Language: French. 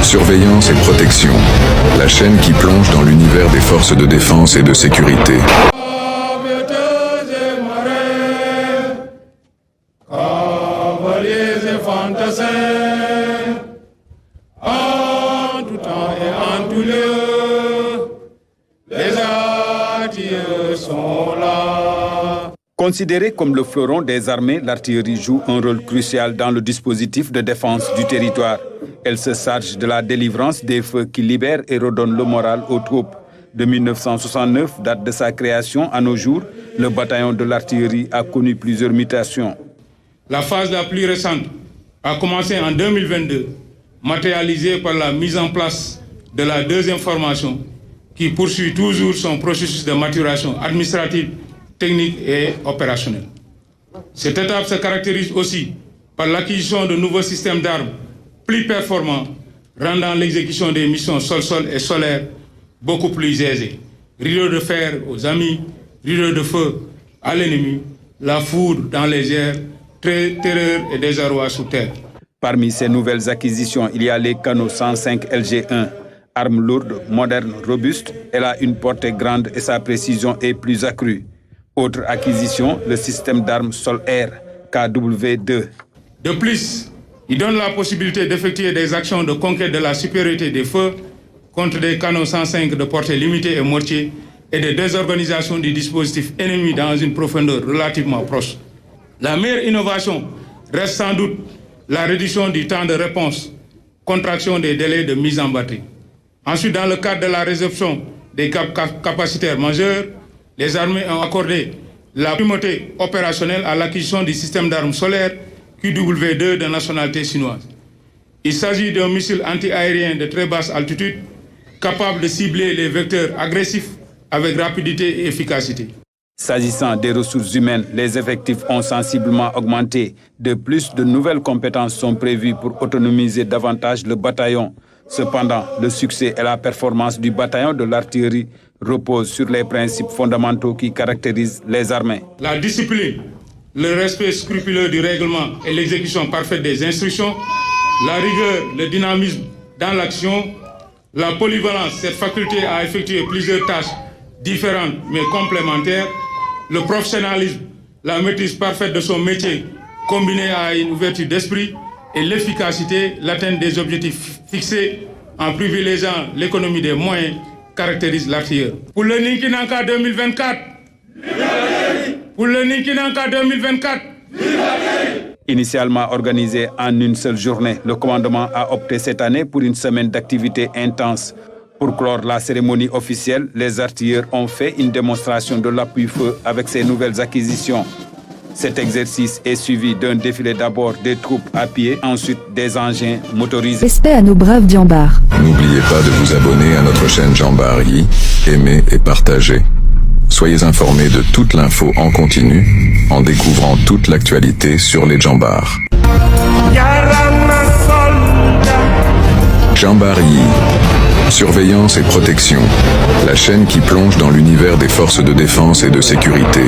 Surveillance et protection, la chaîne qui plonge dans l'univers des forces de défense et de sécurité. En tout temps et en tout lieu, les artilleurs sont là. Considérée comme le fleuron des armées, l'artillerie joue un rôle crucial dans le dispositif de défense du territoire. Elle se charge de la délivrance des feux qui libèrent et redonnent le moral aux troupes. De 1969, date de sa création à nos jours, le bataillon de l'artillerie a connu plusieurs mutations. La phase la plus récente a commencé en 2022, matérialisée par la mise en place de la deuxième formation qui poursuit toujours son processus de maturation administrative, technique et opérationnelle. Cette étape se caractérise aussi par l'acquisition de nouveaux systèmes d'armes plus performants, rendant l'exécution des missions sol-sol et solaire beaucoup plus aisée. Rideau de fer aux amis, rideau de feu à l'ennemi, la foudre dans les airs, terreur et désarroi sous terre. Parmi ces nouvelles acquisitions, il y a les canons 105 LG1. Arme lourde, moderne, robuste, elle a une portée grande et sa précision est plus accrue. Autre acquisition, le système d'armes sol-air, KW2. De plus, il donne la possibilité d'effectuer des actions de conquête de la supériorité des feux contre des canons 105 de portée limitée et mortier et de désorganisation du dispositif ennemi dans une profondeur relativement proche. La meilleure innovation reste sans doute la réduction du temps de réponse, contraction des délais de mise en batterie. Ensuite, dans le cadre de la réception des capacitaires majeurs, les armées ont accordé la primauté opérationnelle à l'acquisition du système d'armes solaires QW2 de nationalité chinoise. Il s'agit d'un missile anti-aérien de très basse altitude capable de cibler les vecteurs agressifs avec rapidité et efficacité. S'agissant des ressources humaines, les effectifs ont sensiblement augmenté. De plus, de nouvelles compétences sont prévues pour autonomiser davantage le bataillon. Cependant, le succès et la performance du bataillon de l'artillerie reposent sur les principes fondamentaux qui caractérisent les armées. La discipline, le respect scrupuleux du règlement et l'exécution parfaite des instructions, la rigueur, le dynamisme dans l'action, la polyvalence, cette faculté à effectuer plusieurs tâches différentes mais complémentaires, le professionnalisme, la maîtrise parfaite de son métier, combinée à une ouverture d'esprit et l'efficacité, l'atteinte des objectifs fixés en privilégiant l'économie des moyens, caractérise l'artilleur. Pour le Ninkinanka 2024, pour le Ninkinanka 2024, Initialement organisé en une seule journée, le commandement a opté cette année pour une semaine d'activité intense. Pour clore la cérémonie officielle, les artilleurs ont fait une démonstration de l'appui-feu avec ces nouvelles acquisitions. Cet exercice est suivi d'un défilé d'abord des troupes à pied, ensuite des engins motorisés. Respect à nos braves djambars. N'oubliez pas de vous abonner à notre chaîne Djambari, aimer et partager. Soyez informés de toute l'info en continu, en découvrant toute l'actualité sur les Djambars. Djambari, surveillance et protection, la chaîne qui plonge dans l'univers des forces de défense et de sécurité.